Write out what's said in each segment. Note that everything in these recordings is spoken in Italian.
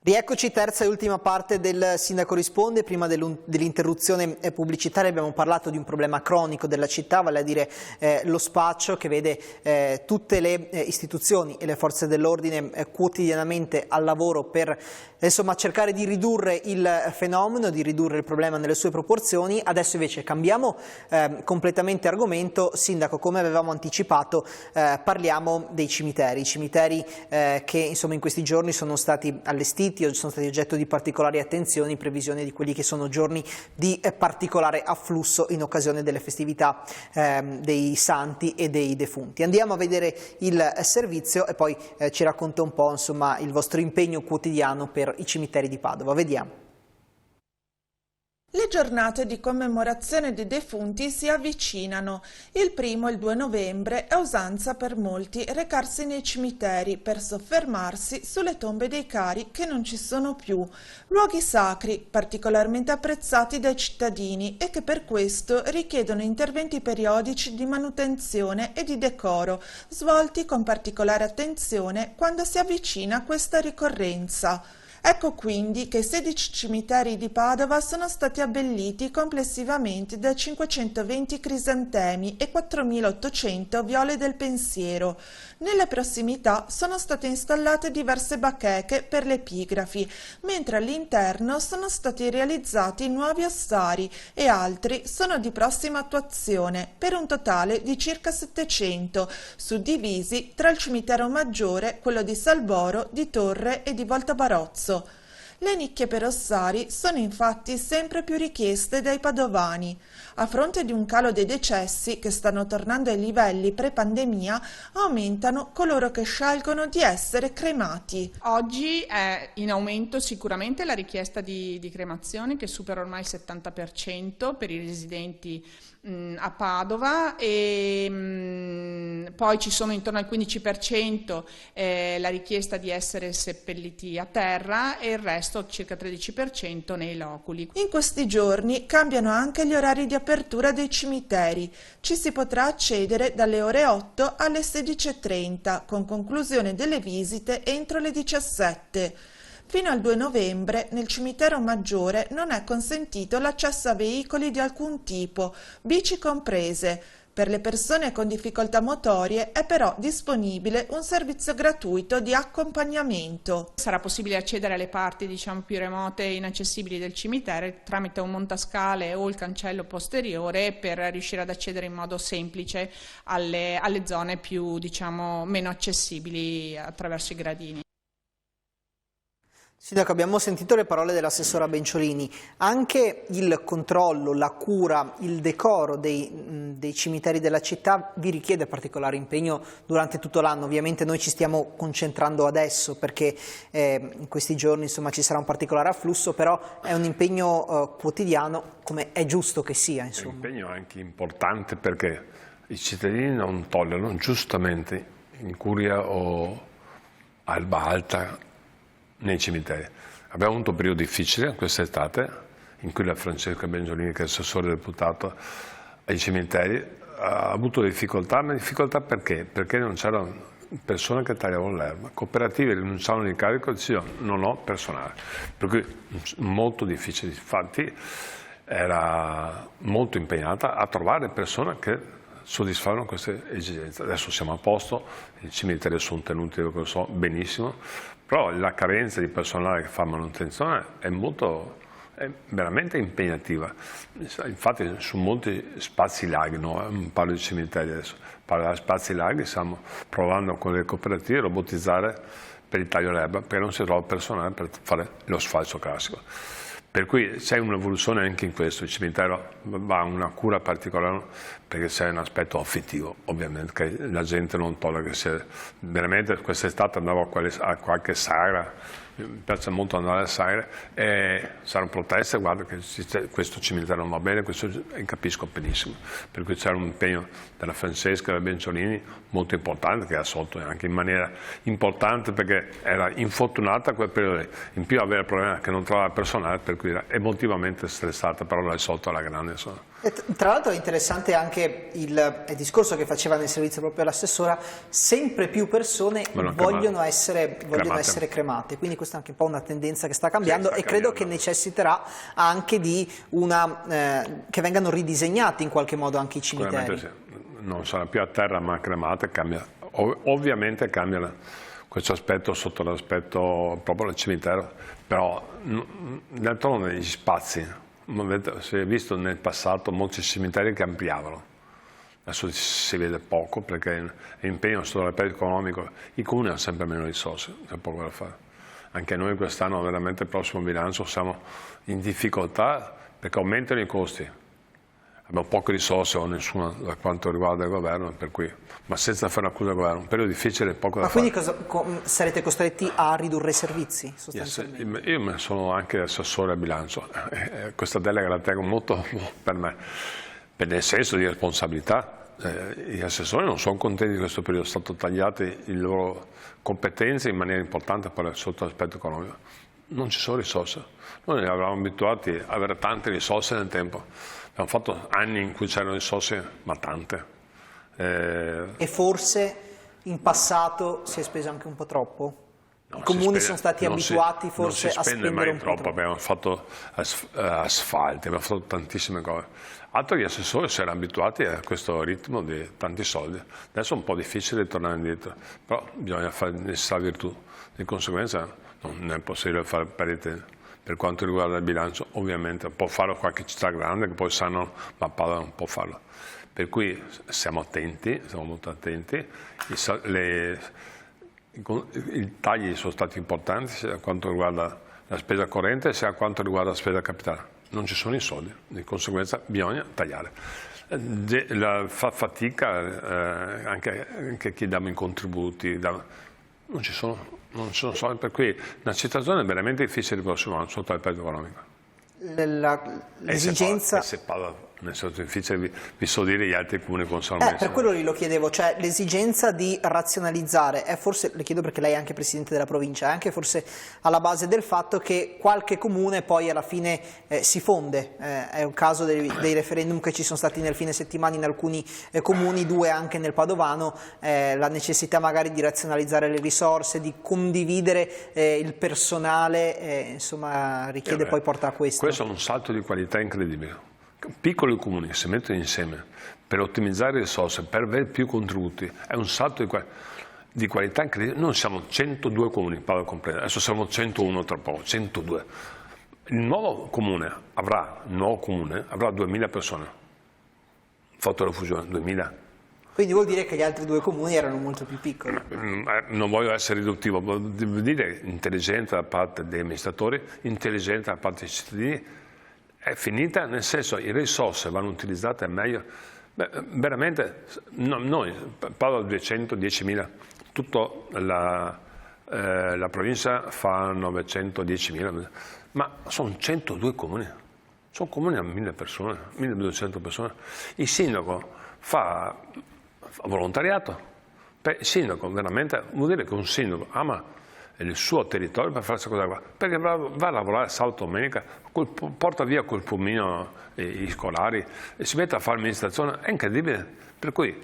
Rieccoci, terza e ultima parte del Sindaco risponde. Prima dell'interruzione pubblicitaria abbiamo parlato di un problema cronico della città, vale a dire lo spaccio, che vede tutte le istituzioni e le forze dell'ordine quotidianamente al lavoro per cercare di ridurre il fenomeno, di ridurre il problema nelle sue proporzioni. Adesso invece cambiamo completamente argomento. Sindaco, come avevamo anticipato, parliamo dei cimiteri, che in questi giorni sono stati allestiti, sono stati oggetto di particolari attenzioni in previsione di quelli che sono giorni di particolare afflusso in occasione delle festività dei santi e dei defunti. Andiamo a vedere il servizio e poi ci racconta un po' il vostro impegno quotidiano per i cimiteri di Padova. Vediamo. Le giornate di commemorazione dei defunti si avvicinano. Il 1° e il 2 novembre è usanza per molti recarsi nei cimiteri per soffermarsi sulle tombe dei cari che non ci sono più. Luoghi sacri particolarmente apprezzati dai cittadini e che per questo richiedono interventi periodici di manutenzione e di decoro, svolti con particolare attenzione quando si avvicina questa ricorrenza. Ecco quindi che 16 cimiteri di Padova sono stati abbelliti complessivamente da 520 crisantemi e 4.800 viole del pensiero. Nelle prossimità sono state installate diverse bacheche per le epigrafi, mentre all'interno sono stati realizzati nuovi ossari e altri sono di prossima attuazione, per un totale di circa 700, suddivisi tra il cimitero maggiore, quello di Salboro, di Torre e di Volta Barozzo. Le nicchie per ossari sono infatti sempre più richieste dai padovani. A fronte di un calo dei decessi che stanno tornando ai livelli pre-pandemia, aumentano coloro che scelgono di essere cremati. Oggi è in aumento sicuramente la richiesta di cremazioni, che supera ormai il 70% per i residenti a Padova, e poi ci sono intorno al 15% la richiesta di essere seppelliti a terra e il resto, circa 13%, nei loculi. In questi giorni cambiano anche gli orari di apertura dei cimiteri. Ci si potrà accedere dalle ore 8 alle 16:30, con conclusione delle visite entro le 17. Fino al 2 novembre nel cimitero maggiore non è consentito l'accesso a veicoli di alcun tipo, bici comprese. Per le persone con difficoltà motorie è però disponibile un servizio gratuito di accompagnamento. Sarà possibile accedere alle parti più remote e inaccessibili del cimitero tramite un montascale o il cancello posteriore, per riuscire ad accedere in modo semplice alle zone più meno accessibili attraverso i gradini. Sindaco, abbiamo sentito le parole dell'assessora Benciolini. Anche il controllo, la cura, il decoro dei cimiteri della città vi richiede particolare impegno durante tutto l'anno. Ovviamente noi ci stiamo concentrando adesso perché in questi giorni ci sarà un particolare afflusso, però è un impegno quotidiano, come è giusto che sia. È un impegno anche importante perché i cittadini non tollerano giustamente incuria o alba alta nei cimiteri. Abbiamo avuto un periodo difficile quest'estate in cui la Francesca Benciolini, che è assessore deputato ai cimiteri, ha avuto difficoltà. Ma difficoltà perché? Perché non c'erano persone che tagliavano l'erba, cooperative rinunciavano di carico e dicevano non ho personale, per cui molto difficile. Infatti era molto impegnata a trovare persone che soddisfavano queste esigenze. Adesso siamo a posto, i cimiteri sono tenuti, lo so benissimo, però la carenza di personale che fa manutenzione è veramente impegnativa. Infatti su molti spazi larghi, non parlo di cimiteri adesso, parlo di spazi larghi, stiamo provando con le cooperative a robotizzare per il taglio d'erba, perché non si trova personale per fare lo sfalcio classico. Per cui c'è un'evoluzione anche in questo, il cimitero va a una cura particolare perché c'è un aspetto affettivo, ovviamente, che la gente non tollera che sia. Veramente quest'estate andavo a qualche sagra, mi piace molto andare alle sagre, e c'erano proteste, guarda che questo cimitero non va bene, e capisco benissimo. Per cui c'era un impegno della Francesca e della Benciolini molto importante, che ha assolto anche in maniera importante perché era infortunata quel periodo, in più aveva il problema che non trovava personale, per cui era emotivamente stressata, però l'ha risolto alla grande. Tra l'altro è interessante anche il discorso che faceva nel servizio proprio l'assessora: sempre più persone vogliono essere cremate, quindi questa è anche un po' una tendenza che sta cambiando, e credo che necessiterà anche di che vengano ridisegnati in qualche modo anche i cimiteri. Sì. Non sarà più a terra ma cremate, cambia. Ovviamente cambia questo aspetto sotto l'aspetto proprio del cimitero, però d'altronde gli spazi, si è visto nel passato molti cimiteri che ampliavano, adesso si vede poco perché l'impegno sull'aspetto economico, i comuni hanno sempre meno risorse, c'è poco da fare. Anche noi quest'anno, veramente il prossimo bilancio, siamo in difficoltà perché aumentano i costi. Abbiamo poche risorse o nessuna da quanto riguarda il governo, per cui, ma senza fare un'accusa al governo, un periodo difficile, poco da fare. Ma quindi sarete costretti a ridurre i servizi sostanzialmente? Io sono anche assessore a bilancio, questa delega la tengo molto per me, nel senso di responsabilità. Gli assessori non sono contenti di questo periodo, sono state tagliate le loro competenze in maniera importante sotto l'aspetto economico. Non ci sono risorse, noi eravamo abituati ad avere tante risorse nel tempo. Abbiamo fatto anni in cui c'erano risorse, ma tante. E forse in passato si è speso anche un po' troppo? I comuni sono stati abituati forse a spendere un po' troppo. Non si spende mai troppo, abbiamo fatto asfalti, abbiamo fatto tantissime cose. Altri assessori si erano abituati a questo ritmo di tanti soldi. Adesso è un po' difficile tornare indietro, però bisogna fare necessaria virtù. Di conseguenza non è possibile fare parite. Per quanto riguarda il bilancio, ovviamente può farlo qualche città grande che poi sanno, ma Padova non può farlo. Per cui siamo attenti, siamo molto attenti. I tagli sono stati importanti sia quanto riguarda la spesa corrente sia quanto riguarda la spesa capitale. Non ci sono i soldi, di conseguenza bisogna tagliare. Fa fatica anche chi diamo i contributi, non ci sono soldi, per cui una situazione veramente difficile il prossimo anno sotto l'aspetto economico. L'esigenza... Se parla nel senso difficile, vi so dire gli altri comuni con Salmessa. Per quello lo chiedevo, cioè l'esigenza di razionalizzare è forse, le chiedo perché lei è anche presidente della provincia, è anche forse alla base del fatto che qualche comune poi alla fine si fonde, è un caso dei referendum che ci sono stati nel fine settimana in alcuni comuni, 2 anche nel Padovano, la necessità magari di razionalizzare le risorse, di condividere il personale, insomma richiede poi porta a questo. Questo è un salto di qualità incredibile. Piccoli comuni che si mettono insieme per ottimizzare le risorse, per avere più contributi, è un salto di qualità incredibile. Noi siamo 102 comuni, Padova compresa, adesso siamo 101 tra poco, 102. Il nuovo comune avrà 2000 persone, fatto la fusione, 2000. Quindi vuol dire che gli altri 2 comuni erano molto più piccoli. Non voglio essere riduttivo, vuol dire intelligenza da parte degli amministratori, intelligenza da parte dei cittadini. È finita, nel senso le risorse vanno utilizzate meglio. Veramente, noi parlo di 210.000, tutta la provincia fa 910.000, ma sono 102 comuni, sono comuni a 1.000 persone, 1.200 persone. Il sindaco fa volontariato, il sindaco veramente vuol dire che un sindaco ama il suo territorio per fare questa cosa qua, perché va a lavorare sabato domenica, porta via col pulmino gli scolari e si mette a fare amministrazione, è incredibile, per cui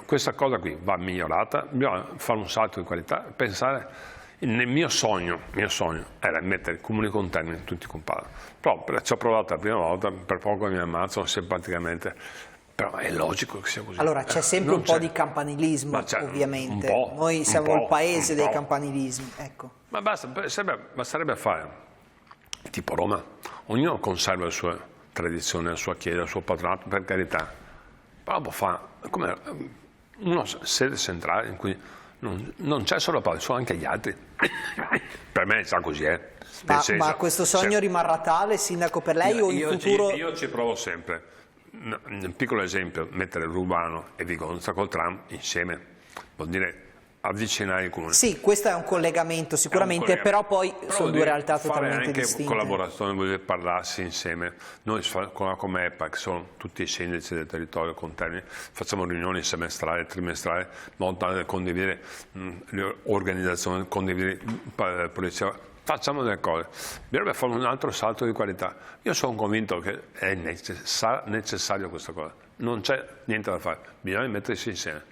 questa cosa qui va migliorata, bisogna fare un salto di qualità, pensare, nel mio sogno era mettere i comuni con termini tutti con Padova, però ci ho provato la prima volta, per poco mi ammazzano simpaticamente. Però è logico che sia così. Allora c'è sempre un po' di campanilismo, ovviamente. Noi siamo il paese dei campanilismi. Ecco. Ma basterebbe fare, tipo Roma, ognuno conserva le sue tradizioni, la sua chiesa, il suo patronato, per carità. Però può fare come una sede centrale in cui non c'è solo Padova, ci sono anche gli altri. Per me è già così, Ma questo sogno rimarrà tale, sindaco, per lei o in futuro? Io ci provo sempre. Un piccolo esempio, mettere Rubano e Vigonza col tram insieme vuol dire avvicinare i comuni. Sì, questo è un collegamento sicuramente, però poi sono 2 realtà totalmente distinte. Fare anche collaborazione, vuol dire parlarsi insieme. Noi con la Comepa, che sono tutti i sindaci del territorio con termini, facciamo riunioni semestrali, trimestrali, in modo tale da condividere le organizzazioni, condividere polizia, facciamo delle cose, bisogna fare un altro salto di qualità. Io sono convinto che è necessario questa cosa, non c'è niente da fare, bisogna mettersi insieme.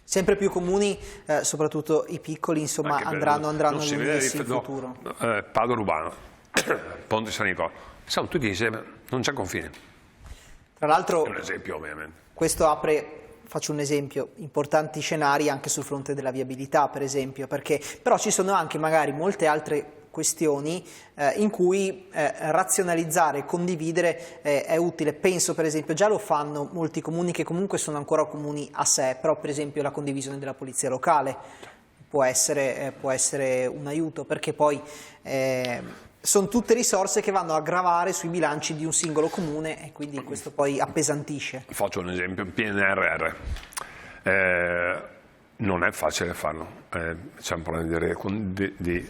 Sempre più comuni, soprattutto i piccoli, insomma, andranno all'unirsi in futuro. Padova Urbano, Ponte San Nicola, siamo tutti insieme, non c'è confine. Tra l'altro, è un esempio ovviamente. Questo apre, faccio un esempio, importanti scenari anche sul fronte della viabilità, per esempio, perché però ci sono anche magari molte altre questioni in cui razionalizzare e condividere è utile. Penso per esempio, già lo fanno molti comuni che comunque sono ancora comuni a sé, però per esempio la condivisione della polizia locale può essere un aiuto, perché poi sono tutte risorse che vanno a gravare sui bilanci di un singolo comune e quindi questo poi appesantisce. Faccio un esempio, PNRR. Non è facile farlo, c'è un problema di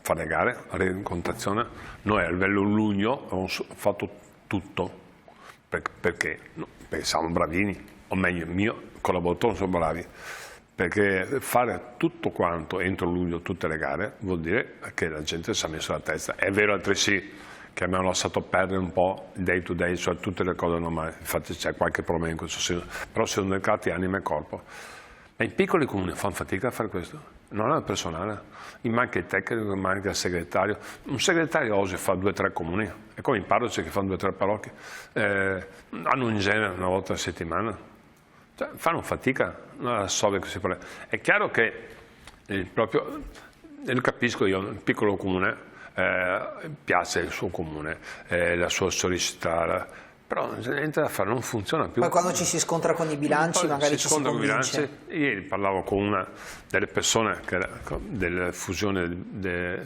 fare le gare, la rendicontazione. Noi a livello Luglio abbiamo fatto tutto, perché siamo bravini, o meglio, i miei collaboratori sono bravi, perché fare tutto quanto entro luglio, tutte le gare, vuol dire che la gente si è messa la testa. È vero altresì che abbiamo lasciato perdere un po' il day to day, cioè tutte le cose normali, infatti c'è qualche problema in questo senso, però sono delicati anima e corpo. Ma i piccoli comuni fanno fatica a fare questo, non hanno il personale, gli manca il tecnico, gli manca il segretario. Un segretario oggi fa 2 o 3 comuni, è come i parroci che fanno 2 o 3 parrocchie, hanno un genere una volta a settimana, cioè, fanno fatica a risolvere questi problemi. È chiaro che lo capisco io, il piccolo comune piace il suo comune, la sua storicità, però non c'è niente da fare, non funziona più. Poi quando ci si scontra con i bilanci magari ci si convince. Ieri parlavo con una delle persone della fusione che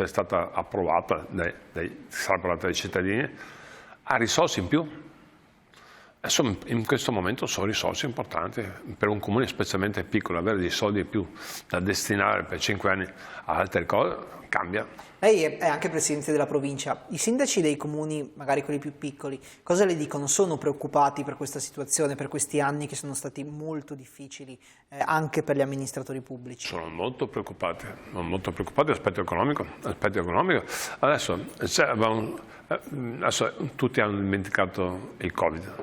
è stata approvata dai cittadini, ha risorse in più. Insomma, in questo momento sono risorse importanti per un comune specialmente piccolo, avere dei soldi in più da destinare per 5 anni a altre cose cambia. Lei è anche presidente della provincia, i sindaci dei comuni, magari quelli più piccoli, cosa le dicono? Sono preoccupati per questa situazione, per questi anni che sono stati molto difficili anche per gli amministratori pubblici? Sono molto preoccupati dall'aspetto economico. Adesso tutti hanno dimenticato il Covid.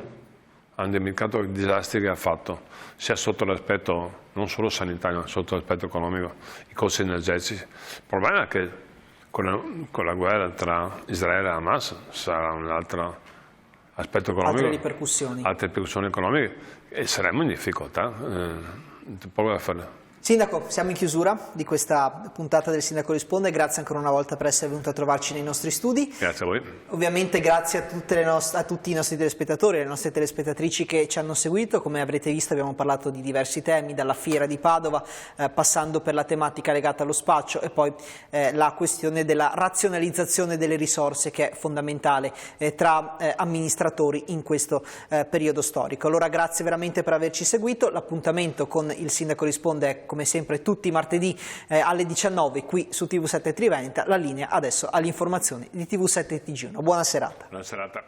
Hanno dimenticato i disastri che ha fatto, sia sotto l'aspetto non solo sanitario, ma sotto l'aspetto economico, i costi energetici. Il problema è che con la guerra tra Israele e Hamas sarà un altro aspetto economico, altre ripercussioni economiche, e saremo in difficoltà. Proprio da fare. Sindaco, siamo in chiusura di questa puntata del Sindaco Risponde, grazie ancora una volta per essere venuto a trovarci nei nostri studi. Grazie a voi. Ovviamente grazie a tutti i nostri telespettatori e le nostre telespettatrici che ci hanno seguito. Come avrete visto abbiamo parlato di diversi temi, dalla fiera di Padova, passando per la tematica legata allo spaccio e poi la questione della razionalizzazione delle risorse, che è fondamentale tra amministratori in questo periodo storico. Allora grazie veramente per averci seguito, l'appuntamento con il Sindaco Risponde è come sempre tutti i martedì alle 19 qui su TV7 Triventa. La linea adesso alle informazioni di TV7 TG1. Buona serata. Buona serata.